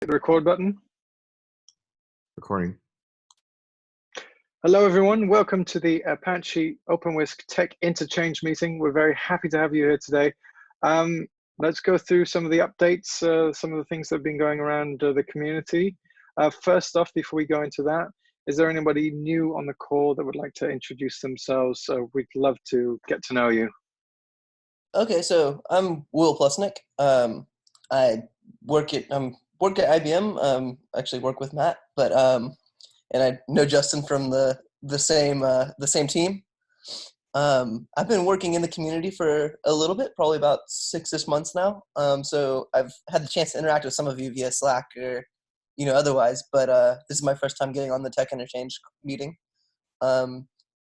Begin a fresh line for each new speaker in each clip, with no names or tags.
Hit the record button.
Recording.
Hello, everyone. Welcome to the Apache OpenWhisk Tech Interchange meeting. We're very happy to have you here today. Let's go through some of the updates, some of the things that have been going around the community. First off, before we go into that, is there anybody new on the call that would like to introduce themselves? We'd love to get to know you.
Okay, so I'm Will Plusnick. I work at IBM. Actually work with Matt, but and I know Justin from the same team. I've been working in the community for a little bit, probably about 6 months now. So I've had the chance to interact with some of you via Slack or otherwise, but this is my first time getting on the Tech Interchange meeting.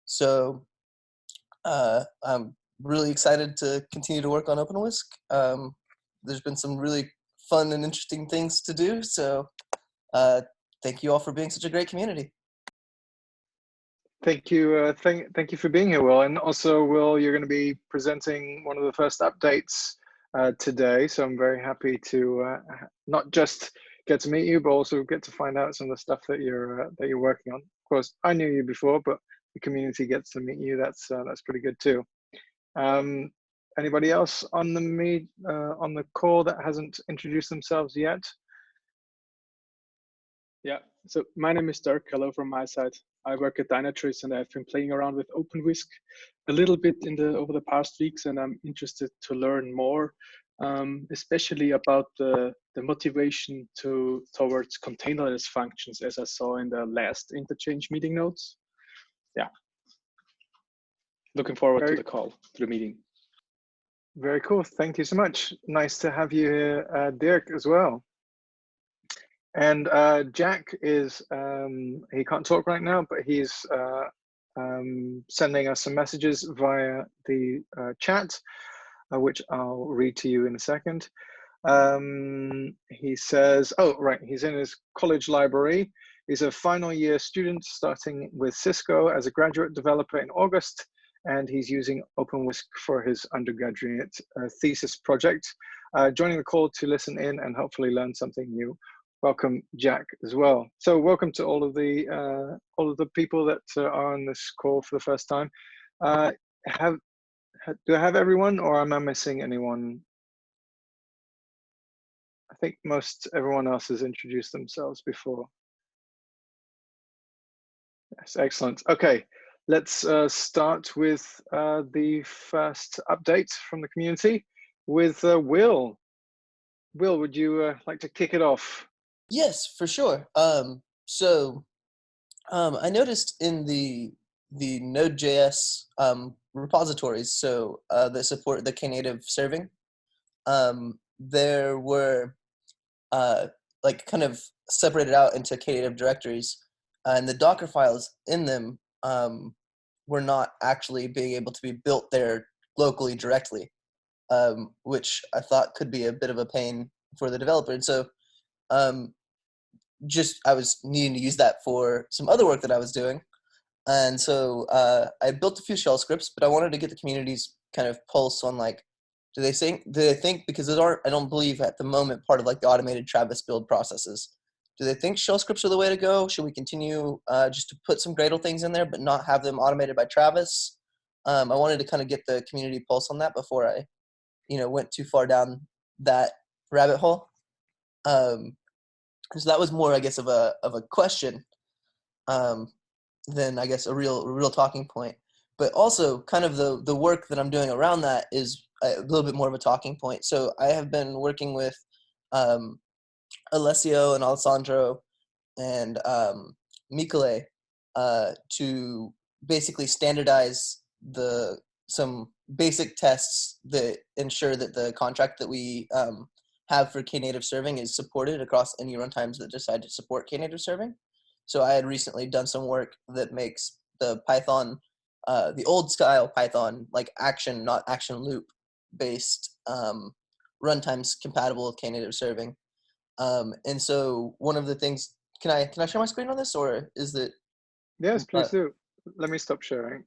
So I'm really excited to continue to work on OpenWhisk. There's been some really fun and interesting things to do, so thank you all for being such a great community.
Thank you. Thank you for being here, Will. And also, Will, you're going to be presenting one of the first updates today. So I'm very happy to not just get to meet you, but also get to find out some of the stuff that you're working on. Of course, I knew you before, but the community gets to meet you. That's pretty good too. Anybody else on the call that hasn't introduced themselves yet?
Yeah, so my name is Dirk. Hello from my side. I work at Dynatrace and I've been playing around with OpenWhisk a little bit over the past weeks, and I'm interested to learn more, especially about the motivation towards containerless functions, as I saw in the last interchange meeting notes. Yeah, looking forward to the call, to the meeting.
Very cool. Thank you so much. Nice to have you here, Dirk, as well. And Jack is, he can't talk right now, but he's sending us some messages via the chat, which I'll read to you in a second. He says, oh, right, he's in his college library. He's a final year student starting with Cisco as a graduate developer in August, and he's using OpenWhisk for his undergraduate thesis project. Joining the call to listen in and hopefully learn something new. Welcome, Jack, as well. So welcome to all of the people that are on this call for the first time. Do I have everyone, or am I missing anyone? I think everyone else has introduced themselves before. Yes, excellent. Okay, let's start with the first update from the community with Will. Will, would you like to kick it off?
Yes, for sure. So I noticed in the Node.js repositories, so that support the Knative serving, there were like kind of separated out into Knative directories, and the Docker files in them were not actually being able to be built there locally directly, which I thought could be a bit of a pain for the developer. And so I was needing to use that for some other work that I was doing. And so I built a few shell scripts, but I wanted to get the community's kind of pulse on, like, do they think, because those aren't, I don't believe at the moment, part of like the automated Travis build processes. Do they think shell scripts are the way to go? Should we continue just to put some Gradle things in there, but not have them automated by Travis? I wanted to kind of get the community pulse on that before I, went too far down that rabbit hole. So that was more, I guess, of a question than, I guess, a real talking point. But also, kind of the work that I'm doing around that is a little bit more of a talking point. So I have been working with Alessio and Alessandro and Michele to basically standardize some basic tests that ensure that the contract that we have for Knative serving is supported across any runtimes that decide to support Knative serving. So I had recently done some work that makes the Python, the old style Python, like action, not action loop based runtimes compatible with Knative serving. And so one of the things, can I share my screen on this, or is it?
Yes, please do. Let me stop sharing.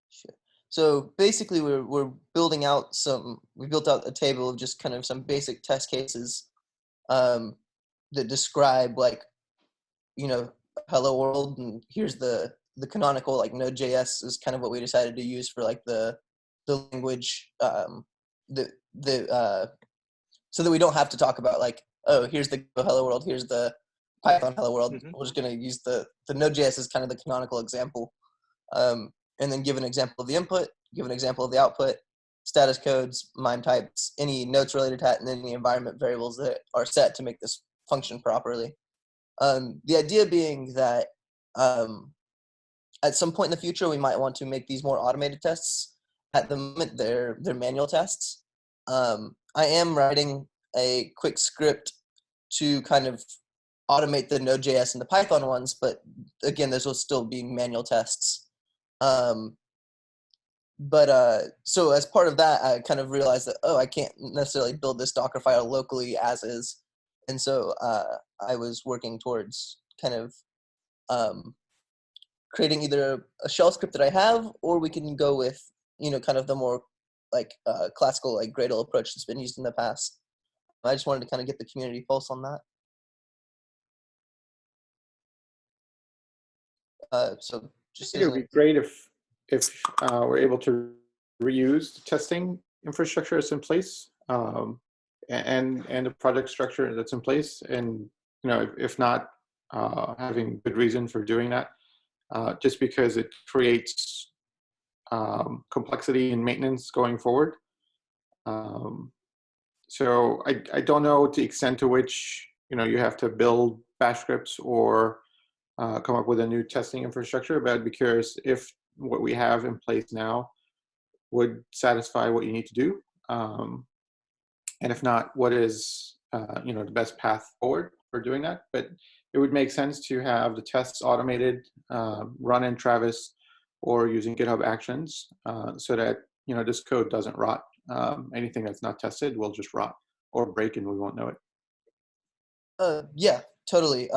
Sure. So basically, we're building out we built out a table of just kind of some basic test cases that describe like, hello world, and here's the canonical like Node.js is kind of what we decided to use for like the language so that we don't have to talk about like, oh, here's the hello world, here's the Python hello world.
Mhm.
We're just going to use the Node.js as kind of the canonical example, and then give an example of the input, give an example of the output, status codes, MIME types, any notes related to that, and then any environment variables that are set to make this function properly. The idea being that at some point in the future, we might want to make these more automated tests. At the moment, they're manual tests. I am writing a quick script to kind of automate the Node.js and the Python ones, but again, those will still be manual tests. So as part of that, I kind of realized that, I can't necessarily build this Docker file locally as is. And so I was working towards kind of creating either a shell script that I have, or we can go with, kind of the more like classical like Gradle approach that's been used in the past. I just wanted to kind of get the community pulse on that. So just
It would be great if we're able to reuse the testing infrastructure that's in place, and the project structure that's in place, and if not, having good reason for doing that, just because it creates complexity in maintenance going forward. So I don't know the extent to which you have to build bash scripts or come up with a new testing infrastructure, but I'd be curious if what we have in place now would satisfy what you need to do, and if not, what is the best path forward for doing that. But it would make sense to have the tests automated, run in Travis or using GitHub Actions, so that this code doesn't rot. Anything that's not tested will just rot or break, and we won't know it.
Yeah, totally.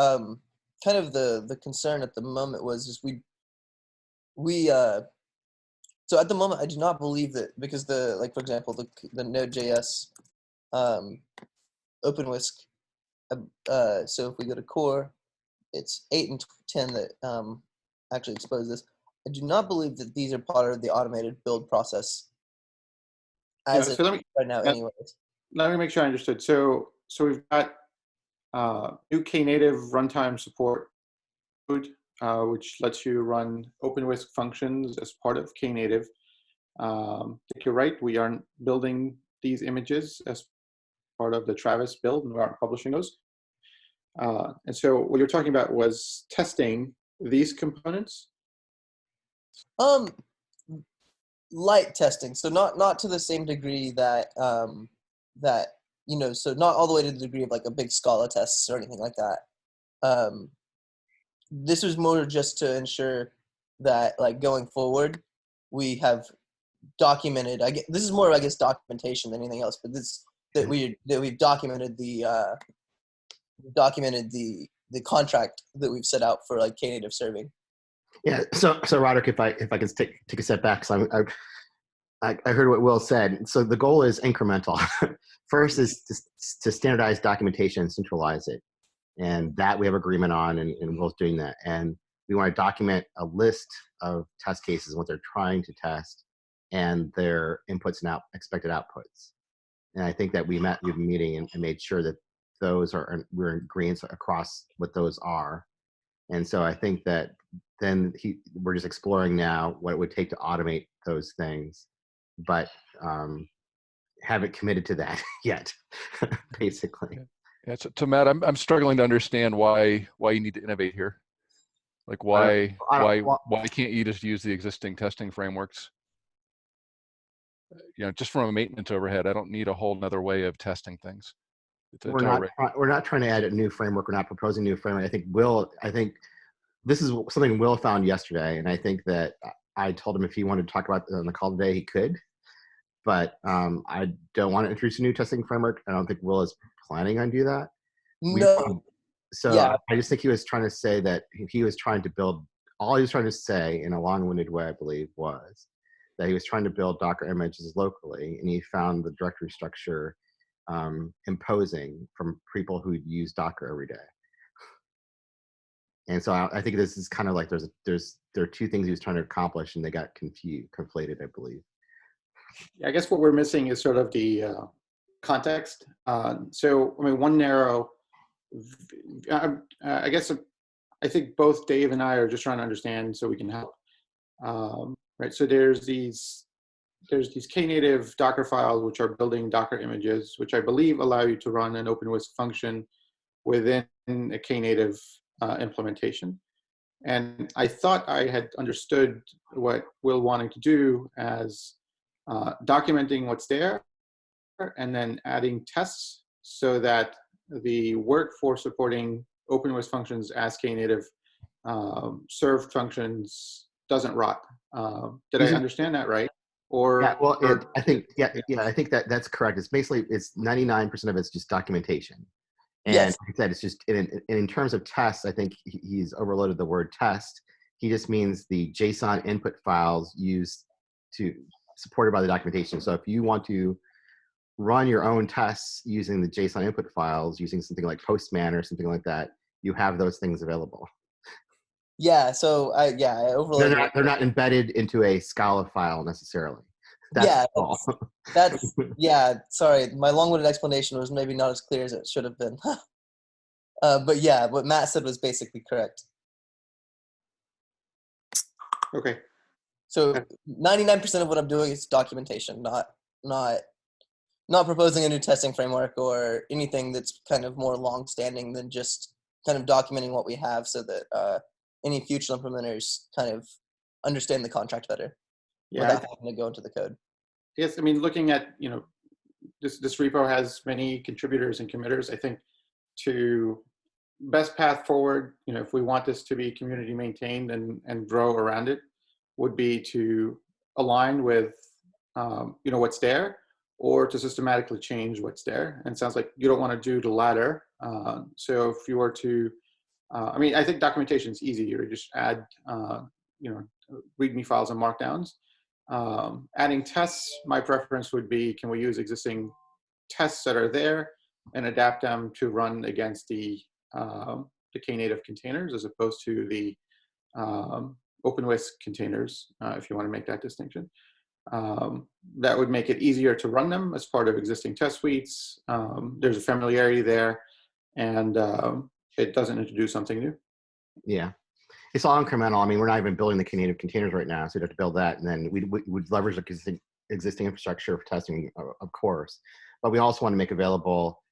Kind of the concern at the moment was we so at the moment I do not believe that, because for example the Node.js OpenWhisk, so if we go to core, it's 8 and 10 that actually expose this. I do not believe that these are part of the automated build process as
So
right now anyways.
let me make sure I understood. So we've got new Knative runtime support code, which lets you run OpenWhisk functions as part of Knative. If you're right, we aren't building these images as part of the Travis build, and we aren't publishing those. And so what you're talking about was testing these components?
Light testing, so not to the same degree that so not all the way to the degree of like a big Scala tests or anything like that. This was more just to ensure that like going forward we have documented, this is more, I guess, documentation than anything else, but that we've documented the contract that we've set out for like Knative serving.
Yeah. So Roderick, if I can take a step back, so I heard what Will said. So the goal is incremental. First is to standardize documentation and centralize it, and that we have agreement on, and Will's doing that. And we want to document a list of test cases, what they're trying to test, and their inputs and expected outputs. And I think that we've been meeting and made sure that we're in agreement across what those are. And so I think that then we're just exploring now what it would take to automate those things, but haven't committed to that yet, basically.
Yeah. So Matt, I'm struggling to understand why you need to innovate here. Like why can't you just use the existing testing frameworks? Just from a maintenance overhead, I don't need a whole nother way of testing things.
We're not trying to add a new framework. We're not proposing a new framework. I think this is something Will found yesterday, and I think that I told him if he wanted to talk about it on the call today, he could. But I don't want to introduce a new testing framework. I don't think Will is planning on do that.
No.
Yeah. I just think he was trying to say that he was trying to build. All he was trying to say in a long-winded way, I believe, was that he was trying to build Docker images locally, and he found the directory structure imposing from people who use Docker every day. And so I think this is kind of like there are two things he was trying to accomplish, and they got conflated, I believe.
I guess what we're missing is sort of the context. So, I mean, one narrow, I guess, I think both Dave and I are just trying to understand so we can help. Right. So there's these Knative Docker files which are building Docker images, which I believe allow you to run an OpenWhisk function within a Knative implementation. And I thought I had understood what Will wanted to do as documenting what's there and then adding tests so that the work for supporting OpenWhisk functions as Knative served functions doesn't rot. Did I understand that right? Or
yeah, well, I think I think that's correct. It's basically 99% of it's just documentation. And
Yes.
like I said, it's just in terms of tests, I think he's overloaded the word test. He just means the JSON input files used supported by the documentation. So if you want to run your own tests using the JSON input files, using something like Postman or something like that, you have those things available.
Yeah, so I overloaded.
They're not embedded into a Scala file necessarily. That's all.
That's yeah. Sorry, my long-winded explanation was maybe not as clear as it should have been. But yeah, what Matt said was basically correct.
Okay.
So 99% of what I'm doing is documentation, not proposing a new testing framework or anything that's kind of more long-standing than just kind of documenting what we have so that any future implementers kind of understand the contract better without having to go into the code.
Yes, I mean, looking at, this repo has many contributors and committers. I think to best path forward, if we want this to be community maintained and grow around it, would be to align with, what's there, or to systematically change what's there. And it sounds like you don't want to do the latter. So if you were to, I think documentation is easy. You just add, README files and markdowns. Adding tests, my preference would be, can we use existing tests that are there and adapt them to run against the Knative containers as opposed to the OpenWhisk containers, if you want to make that distinction. That would make it easier to run them as part of existing test suites. There's a familiarity there, and it doesn't introduce something new.
Yeah. It's all incremental. I mean, we're not even building the Knative containers right now, so we'd have to build that, and then we would leverage the existing infrastructure for testing, of course. But we also want to make available,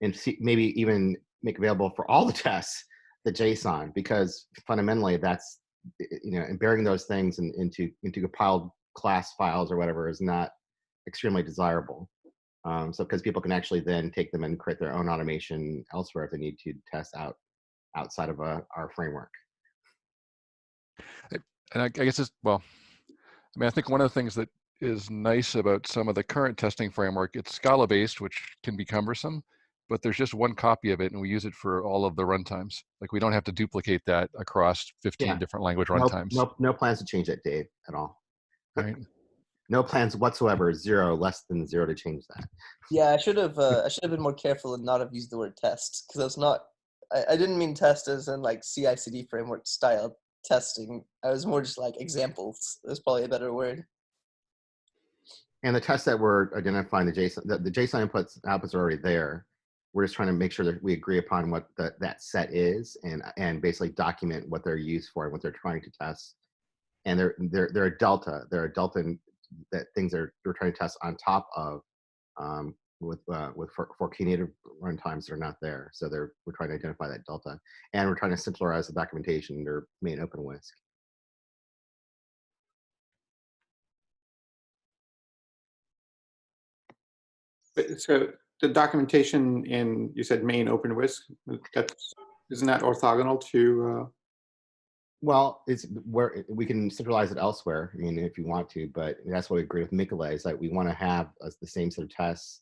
and maybe even make available for all the tests, the JSON, because fundamentally that's, embedding those things into compiled class files or whatever is not extremely desirable. So because people can actually then take them and create their own automation elsewhere if they need to test outside of our framework.
And I guess I think one of the things that is nice about some of the current testing framework, it's Scala based, which can be cumbersome, but there's just one copy of it and we use it for all of the runtimes. Like we don't have to duplicate that across 15 different language runtimes.
No plans to change that, Dave, at all.
Right.
No plans whatsoever, less than zero to change that.
Yeah, I should have been more careful and not have used the word test, because I didn't mean test as in like CI/CD framework style testing. I was more just like examples. That's probably a better word.
And the tests that we're identifying, the JSON outputs are already there. We're just trying to make sure that we agree upon what that set is, and basically document what they're used for and what they're trying to test. And they're a delta. They're a delta that things we're trying to test on top of for Knative runtimes that are not there. So we're trying to identify that delta, and we're trying to simplify the documentation under main OpenWhisk.
So the documentation in, you said main OpenWhisk, isn't that orthogonal to?
Well, it's where we can centralize it elsewhere. I mean, if you want to, but that's what we agree with Mikale, is that we want to have the same set of tests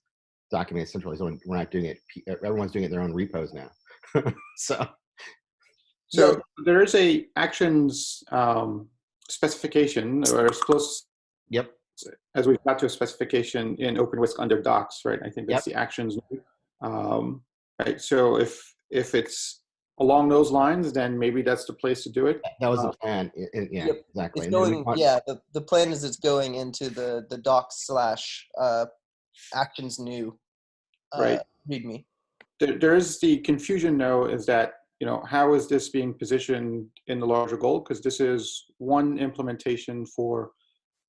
documented centrally. So we're not doing it. Everyone's doing it in their own repos now.
So there is a actions specification, or
Yep.
As we got to a specification in OpenWhisk under docs, right? I think that's
Yep.
the actions. Right. So if it's along those lines, then maybe that's the place to do it.
That was the plan. Yeah,
Yep.
exactly.
It's
And then we
going.
want,
Yeah, the plan is it's going into the docs / actions new
Right.
README.
There's the confusion, though, is that, how is this being positioned in the larger goal? Because this is one implementation for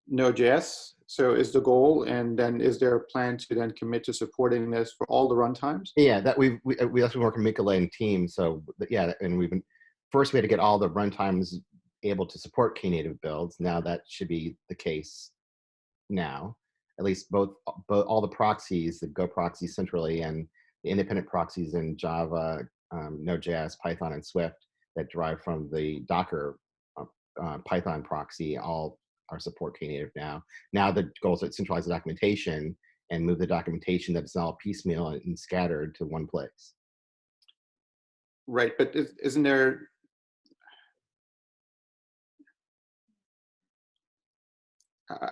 Node.js. So is the goal, and then is there a plan to then commit to supporting this for all the runtimes?
yeah, that we also work with Mikale and team. So yeah, and we had to get all the runtimes able to support Knative builds. Now that should be the case now. At least both all the proxies, the Go proxies centrally, and the independent proxies in Java, Node.js, Python, and Swift that derive from the Docker Python proxy all are support Knative now. Now the goal is to centralize the documentation and move the documentation that's all piecemeal and scattered to one place.
Right, but isn't there?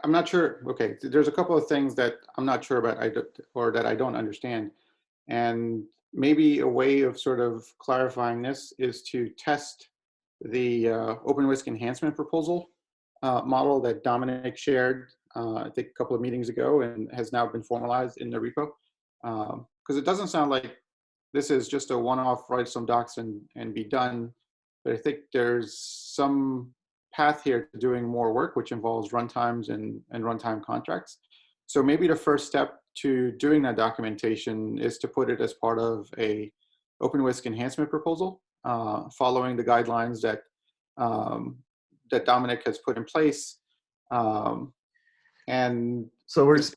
I'm not sure. Okay, there's a couple of things that I'm not sure about, or that I don't understand. And maybe a way of sort of clarifying this is to test the OpenWhisk enhancement proposal model that Dominic shared, I think a couple of meetings ago, and has now been formalized in the repo. Because it doesn't sound like this is just a one-off, write some docs and be done. But I think there's some path here to doing more work, which involves runtimes and runtime contracts. So maybe the first step to doing that documentation is to put it as part of a OpenWhisk enhancement proposal, following the guidelines that that Dominic has put in place. And
so we're just,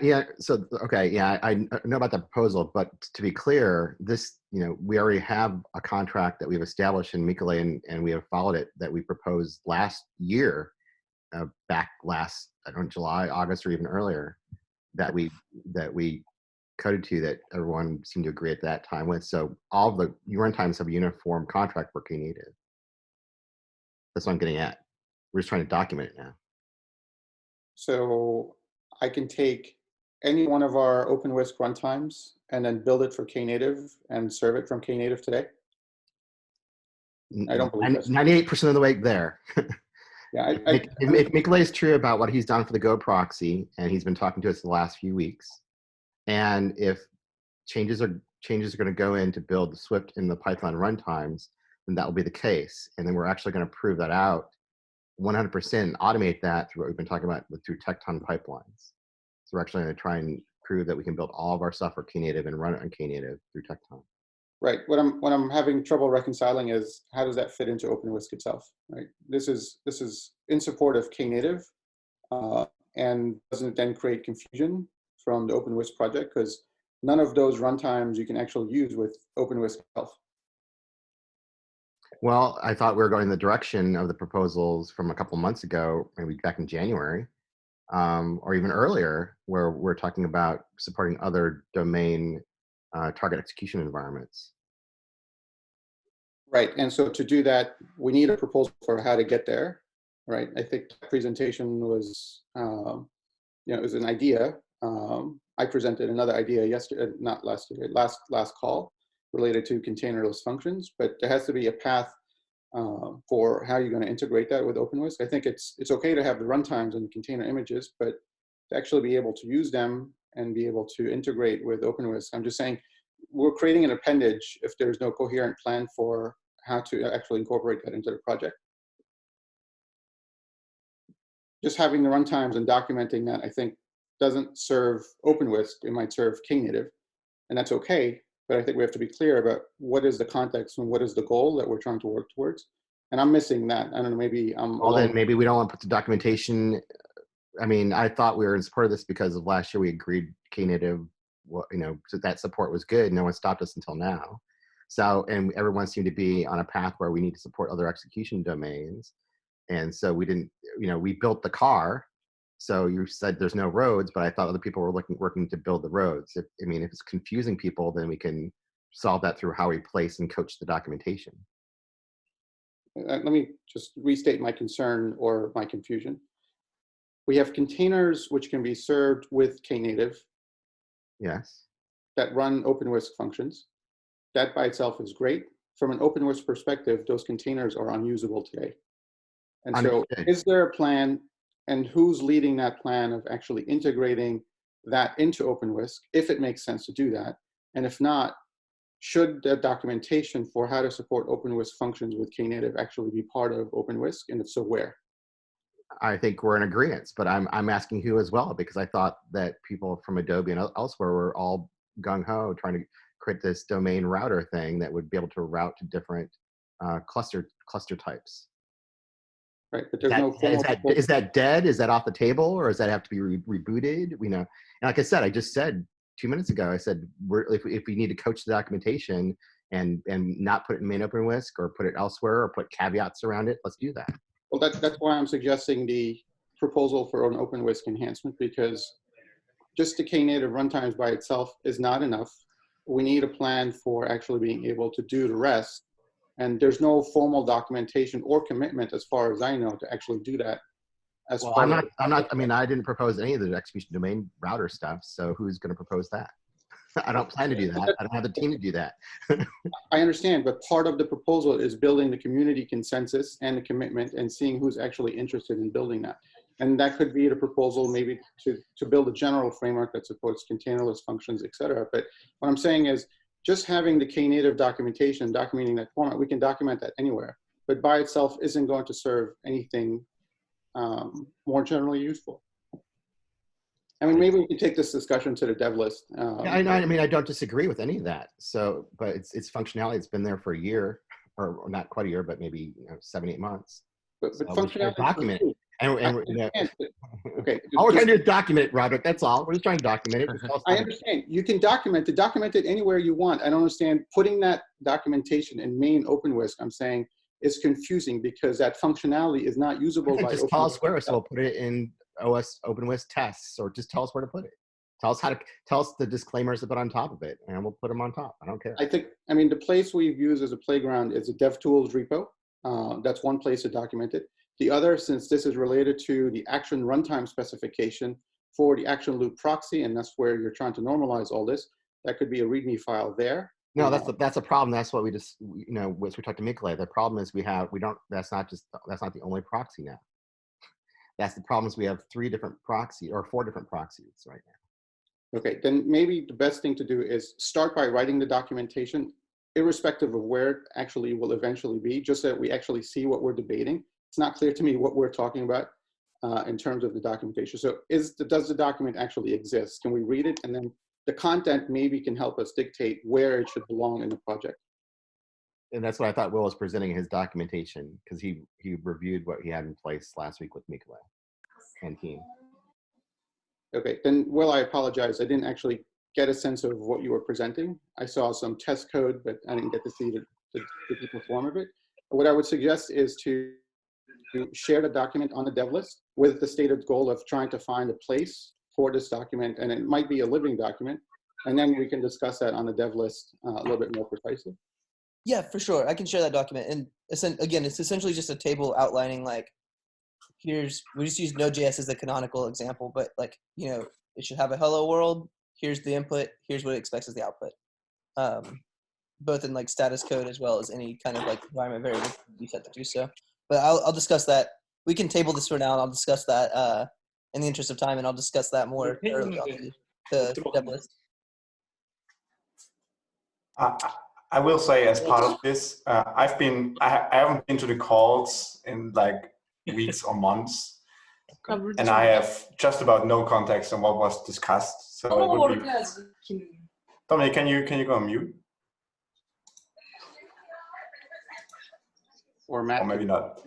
yeah. So okay, yeah, I know about the proposal, but to be clear, this, we already have a contract that we've established in Mikale, and we have followed it, that we proposed last year, back last, I don't know, July, August, or even earlier, that we coded to, that everyone seemed to agree at that time with. So all of the runtimes have a uniform contract for Knative. That's what I'm getting at. We're just trying to document it now.
so I can take any one of our OpenWhisk runtimes and then build it for Knative and serve it from Knative today. I don't believe this.
98% of the way there.
Yeah,
If Mikale is true about what he's done for the Go proxy, and he's been talking to us the last few weeks, and if changes are going to go in to build the Swift and the Python runtimes, then that will be the case. And then we're actually going to prove that out 100% and automate that through what we've been talking about through Tecton pipelines. So we're actually going to try and prove that we can build all of our software Knative and run it on Knative through Tecton.
right. What I'm having trouble reconciling is, how does that fit into OpenWhisk itself? Right. This is in support of Knative, and doesn't it then create confusion from the OpenWhisk project, because none of those runtimes you can actually use with OpenWhisk itself.
Well, I thought we were going the direction of the proposals from a couple months ago, maybe back in January, or even earlier, where we're talking about supporting other domain target execution environments.
Right, and so to do that, we need a proposal for how to get there, right? I think the presentation was, it was an idea. I presented another idea yesterday, not last year, last call, related to containerless functions, but there has to be a path for how you're going to integrate that with OpenWhisk. I think it's okay to have the runtimes and the container images, but to actually be able to use them and be able to integrate with OpenWhisk, I'm just saying, we're creating an appendage if there's no coherent plan for how to actually incorporate that into the project. Just having the runtimes and documenting that, I think, doesn't serve OpenWhisk. It might serve Knative, and that's okay. But I think we have to be clear about what is the context and what is the goal that we're trying to work towards. And I'm missing that. I don't know, maybe I'm
Well, then maybe we don't want to put the documentation. I mean, I thought we were in support of this because of last year we agreed Knative, so that support was good. No one stopped us until now. So, and everyone seemed to be on a path where we need to support other execution domains. And so we didn't, we built the car. So you said there's no roads, but I thought other people were working to build the roads. If it's confusing people, then we can solve that through how we place and coach the documentation.
Let me just restate my concern or my confusion. We have containers which can be served with Knative
Yes.
that run OpenWhisk functions. That by itself is great. From an OpenWhisk perspective, those containers are unusable today. And so
Understood.
is there a plan, and who's leading that plan of actually integrating that into OpenWhisk, if it makes sense to do that? And if not, should the documentation for how to support OpenWhisk functions with Knative actually be part of OpenWhisk? And if so, where?
I think we're in agreement, but I'm asking who as well, because I thought that people from Adobe and elsewhere were all gung-ho trying to create this domain router thing that would be able to route to different cluster types.
Right, but there's no formal
Is that dead? Is that off the table, or does that have to be rebooted? We know, and like I said, I just said 2 minutes ago, I said if we need to coach the documentation and not put it in main OpenWhisk or put it elsewhere or put caveats around it, let's do that.
Well, that's why I'm suggesting the proposal for an OpenWhisk enhancement, because just the Knative runtimes by itself is not enough. We need a plan for actually being able to do the rest. And there's no formal documentation or commitment, as far as I know, to actually do that.
Well, I'm not. I mean, I didn't propose any of the execution domain router stuff. So who's going to propose that? I don't plan to do that. I don't have the team to do that.
I understand, but part of the proposal is building the community consensus and the commitment and seeing who's actually interested in building that. And that could be the proposal maybe to build a general framework that supports containerless functions, et cetera. But what I'm saying is just having the Knative documentation, documenting that format, we can document that anywhere, but by itself isn't going to serve anything more generally useful. I mean, maybe we can take this discussion to the dev list.
Yeah, I mean, I don't disagree with any of that. So, but it's functionality. It's been there for a year, or not quite a year, but maybe 7, 8 months.
But
So
functionality,
document it.
Okay.
All we're trying to do is document it, Roderick. That's all. We're just trying to document it.
I understand. You can document it anywhere you want. I don't understand putting that documentation in main OpenWhisk. I'm saying is confusing because that functionality is not usable by
just tell us where, so we'll put it in OS OpenWhisk tests, or just tell us where to put it. Tell us the disclaimers to put on top of it, and we'll put them on top. I don't care.
I mean, the place we've used as a playground is a DevTools repo. That's one place to document it. The other, since this is related to the action runtime specification for the action loop proxy, and that's where you're trying to normalize all this, that could be a README file there.
No, that's a problem. That's what we just, as we talked to Mikle, the problem is that's not the only proxy now. That's the problem is we have 3 different proxies or 4 different proxies right now.
Okay, then maybe the best thing to do is start by writing the documentation, irrespective of where it actually will eventually be, just so that we actually see what we're debating. It's not clear to me what we're talking about in terms of the documentation. So does the document actually exist? Can we read it? And then the content maybe can help us dictate where it should belong in the project.
And that's what I thought Will was presenting in his documentation, because he reviewed what he had in place last week with Mikle and team.
Okay, then Will, I apologize. I didn't actually get a sense of what you were presenting. I saw some test code, but I didn't get to see the form of it. What I would suggest is to share the document on the dev list with the stated goal of trying to find a place for this document, and it might be a living document, and then we can discuss that on the dev list a little bit more precisely.
Yeah, for sure. I can share that document. And again, it's essentially just a table outlining like, we just use Node.js as the canonical example, but like, it should have a hello world. Here's the input. Here's what it expects as the output. Both in like status code as well as any kind of like environment variable you set to do so. But I'll discuss that. We can table this for now, and I'll discuss that in the interest of time, and I'll discuss that more thoroughly on the dev list.
I will say, as part of this, I haven't been to the calls in like weeks or months, and I have just about no context on what was discussed. So it would be... Dominic, can you go on mute?
Or Matt?
Or maybe not.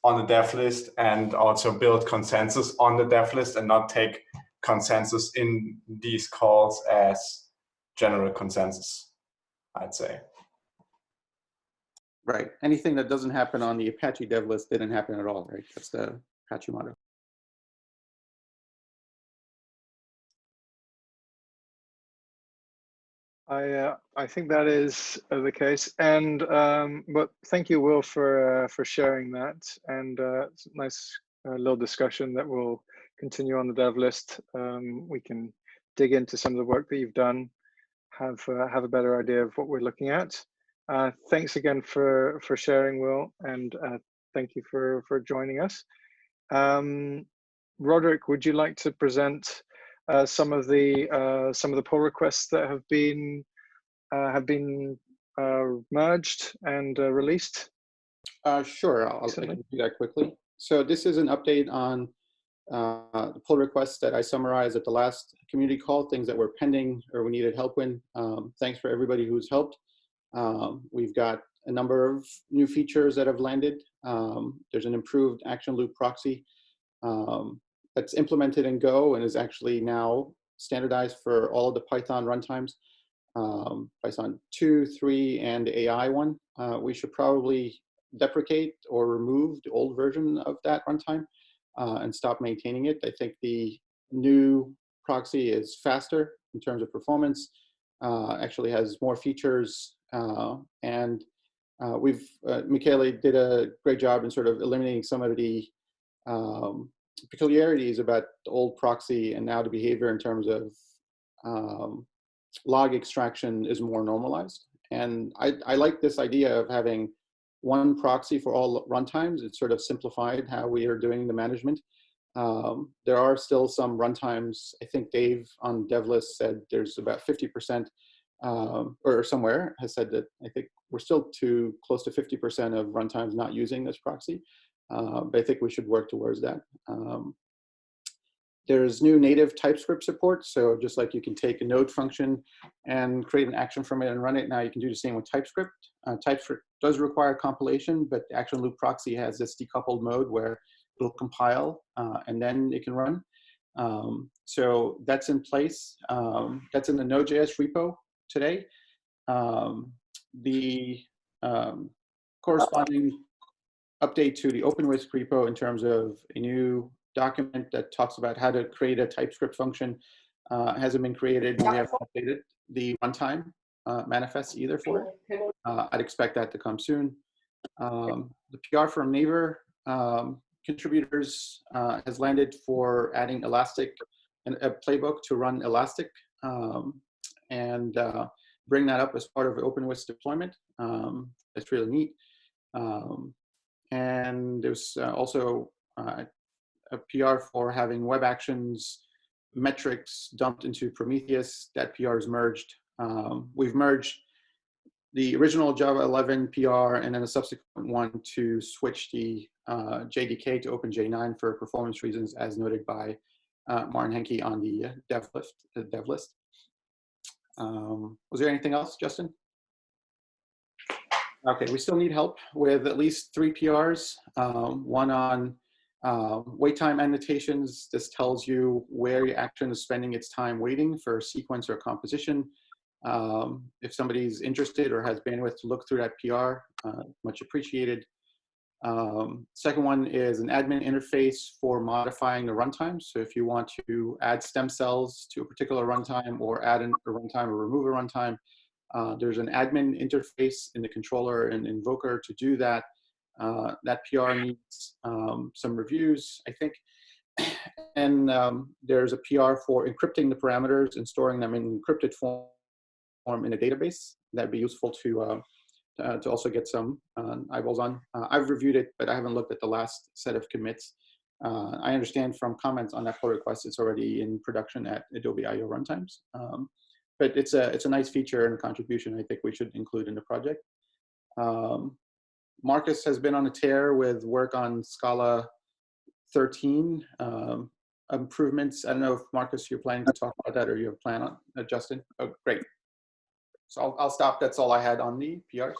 On the dev list, and also build consensus on the dev list, and not take consensus in these calls as general consensus, I'd say.
Right. Anything that doesn't happen on the Apache dev list didn't happen at all, right? That's the Apache motto.
I think that is the case, and but thank you, Will, for sharing that, and it's a nice little discussion that will continue on the dev list. We can dig into some of the work that you've done, have a better idea of what we're looking at. Thanks again for sharing, Will, and thank you for joining us. Roderick, would you like to present some of the pull requests that have been merged and released?
Sure, I can do that quickly. So this is an update on the pull requests that I summarized at the last community call, things that were pending or we needed help with. Thanks for everybody who's helped. We've got a number of new features that have landed. There's an improved action loop proxy that's implemented in Go and is actually now standardized for all of the Python runtimes. Python 2, 3, and the AI one. We should probably deprecate or remove the old version of that runtime and stop maintaining it. I think the new proxy is faster in terms of performance, actually has more features, and Michele did a great job in sort of eliminating some of the peculiarities about the old proxy, and now the behavior in terms of log extraction is more normalized. And I like this idea of having one proxy for all runtimes. It's sort of simplified how we are doing the management. There are still some runtimes. I think Dave on DevList said there's about 50%, or somewhere has said that I think we're still too close to 50% of runtimes not using this proxy. But I think we should work towards that. There's new native TypeScript support. So just like you can take a node function and create an action from it and run it, now you can do the same with TypeScript. TypeScript does require compilation, but the action loop proxy has this decoupled mode where it'll compile and then it can run. So that's in place. That's in the Node.js repo today. The corresponding update to the OpenWhisk repo in terms of a new document that talks about how to create a TypeScript function hasn't been created. We haven't updated the runtime manifest either for it. I'd expect that to come soon. The PR from Naver contributors has landed for adding Elastic and a playbook to run Elastic and bring that up as part of OpenWhisk deployment. That's really neat. And there's also a PR for having web actions metrics dumped into Prometheus. That PR is merged. We've merged the original Java 11 PR and then a subsequent one to switch the JDK to OpenJ9 for performance reasons, as noted by Martin Henke on the dev list. Was there anything else, Justin? Okay, we still need help with at least 3 PRs. One on wait time annotations. This tells you where your action is spending its time waiting for sequence or composition. If somebody's interested or has bandwidth to look through that PR, much appreciated. Second one is an admin interface for modifying the runtime. So if you want to add stem cells to a particular runtime or add a runtime or remove a runtime, there's an admin interface in the controller and invoker to do that. That PR needs some reviews, I think. And there's a PR for encrypting the parameters and storing them in encrypted form in a database. That'd be useful to also get some eyeballs on. I've reviewed it, but I haven't looked at the last set of commits. I understand from comments on that pull request, it's already in production at Adobe I/O runtimes. But it's a nice feature and a contribution I think we should include in the project. Marcus has been on a tear with work on Scala 13 improvements. I don't know if Marcus, you're planning to talk about that or you have a plan on Justin? Oh, great. So I'll stop. That's all I had on the PRs.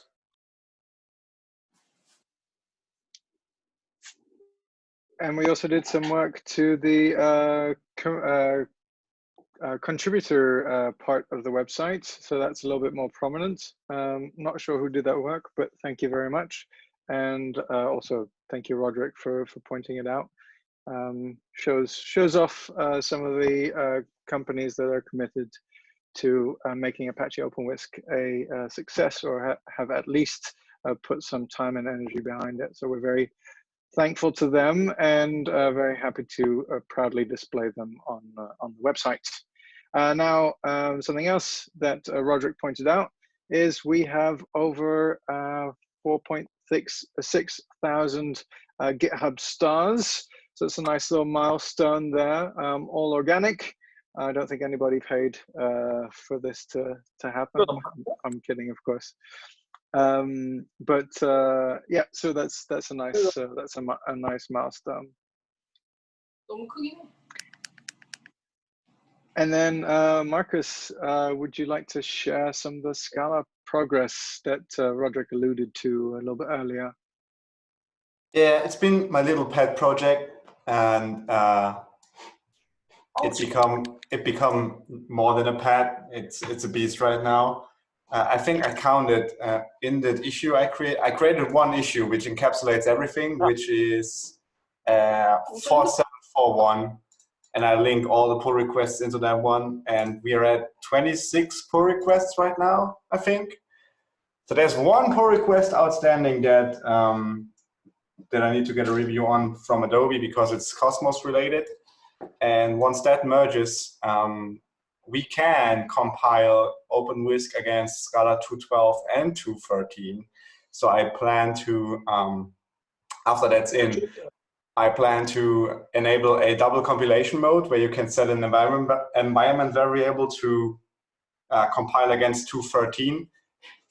And we also did some work to the contributor part of the website. So that's a little bit more prominent. Not sure who did that work, but thank you very much. And also thank you, Roderick, for pointing it out. Shows off some of the companies that are committed to making Apache OpenWhisk a success, or have at least put some time and energy behind it. So we're very thankful to them, and very happy to proudly display them on the website. Now, something else that Roderick pointed out is we have over 4.6 thousand GitHub stars. So it's a nice little milestone there, all organic. I don't think anybody paid for this to happen. I'm kidding, of course. But yeah, so that's a nice a nice milestone. And then Marcus, would you like to share some of the Scala progress that Roderick alluded to a little bit earlier?
Yeah, it's been my little pet project, and it become more than a pet. It's a beast right now. I think I counted in that issue I created one issue which encapsulates everything, which is 4741, and I link all the pull requests into that one, and we are at 26 pull requests right now, I think. So there's one pull request outstanding that that I need to get a review on from Adobe because it's Cosmos related, and once that merges, we can compile OpenWhisk against Scala 2.12 and 2.13. So I plan to, after that's in, I plan to enable a double compilation mode where you can set an environment variable to compile against 2.13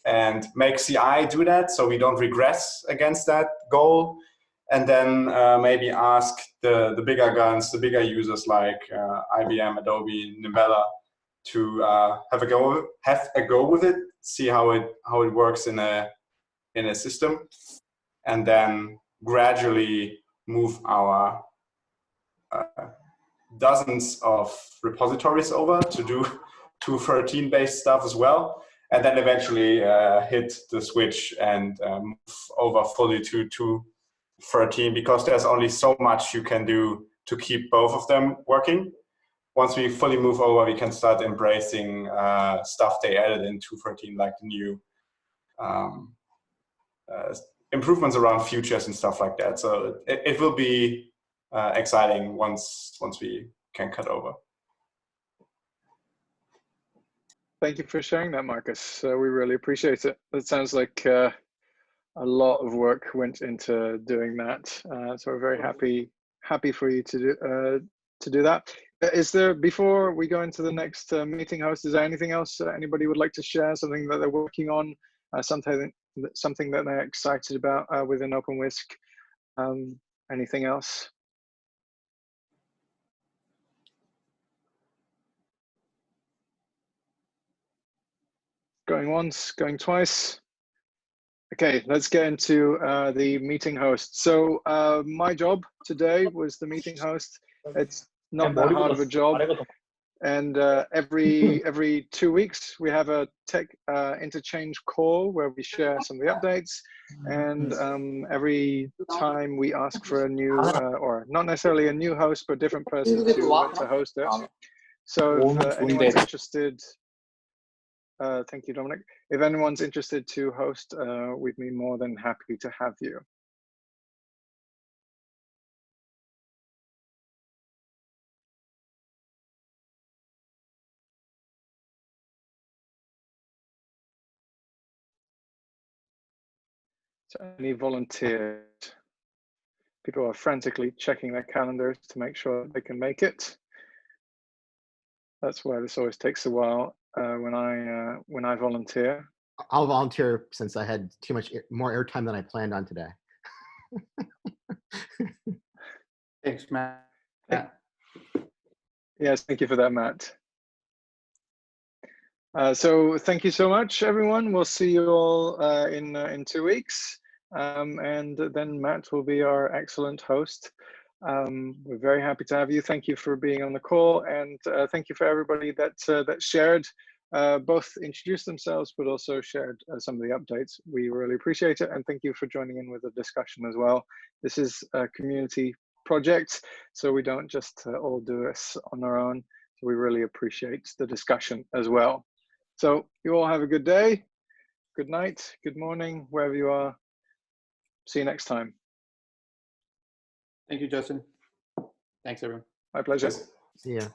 and make CI do that so we don't regress against that goal. And then maybe ask the bigger guns, the bigger users like IBM, Adobe, Nimbella, to have a go with it, see how it works in a system, and then gradually move our dozens of repositories over to do 2.13 based stuff as well, and then eventually hit the switch and move over fully to 2.13, because there's only so much you can do to keep both of them working. Once we fully move over, we can start embracing stuff they added in 2.13, like the new improvements around futures and stuff like that. So it will be exciting once we can cut over.
Thank you for sharing that, Marcus. We really appreciate it. It sounds like a lot of work went into doing that. So we're very happy for you to do that. Is there, before we go into the next meeting host, is there anything else anybody would like to share? Something that they're working on, something that they're excited about within OpenWhisk? Anything else? Going once, going twice. Okay, let's get into the meeting host. So my job today was the meeting host. It's not that hard of a job. And every 2 weeks, we have a tech interchange call where we share some of the updates. And every time we ask for a new, or not necessarily a new host, but a different person to host it. So if anyone's interested, thank you, Dominic. If anyone's interested to host, we'd be more than happy to have you. So any volunteers? People are frantically checking their calendars to make sure they can make it. That's why this always takes a while when I volunteer.
I'll volunteer since I had too much more airtime than I planned on today.
Thanks, Matt.
Yes, thank you for that, Matt. So thank you so much, everyone. We'll see you all in 2 weeks. And then Matt will be our excellent host. We're very happy to have you. Thank you for being on the call, and thank you for everybody that shared, both introduced themselves, but also shared some of the updates. We really appreciate it, and thank you for joining in with the discussion as well. This is a community project, so we don't just all do this on our own. So we really appreciate the discussion as well. So you all have a good day, good night, good morning, wherever you are. See you next time.
Thank you, Justin. Thanks, everyone.
My pleasure.
Yes.
See ya.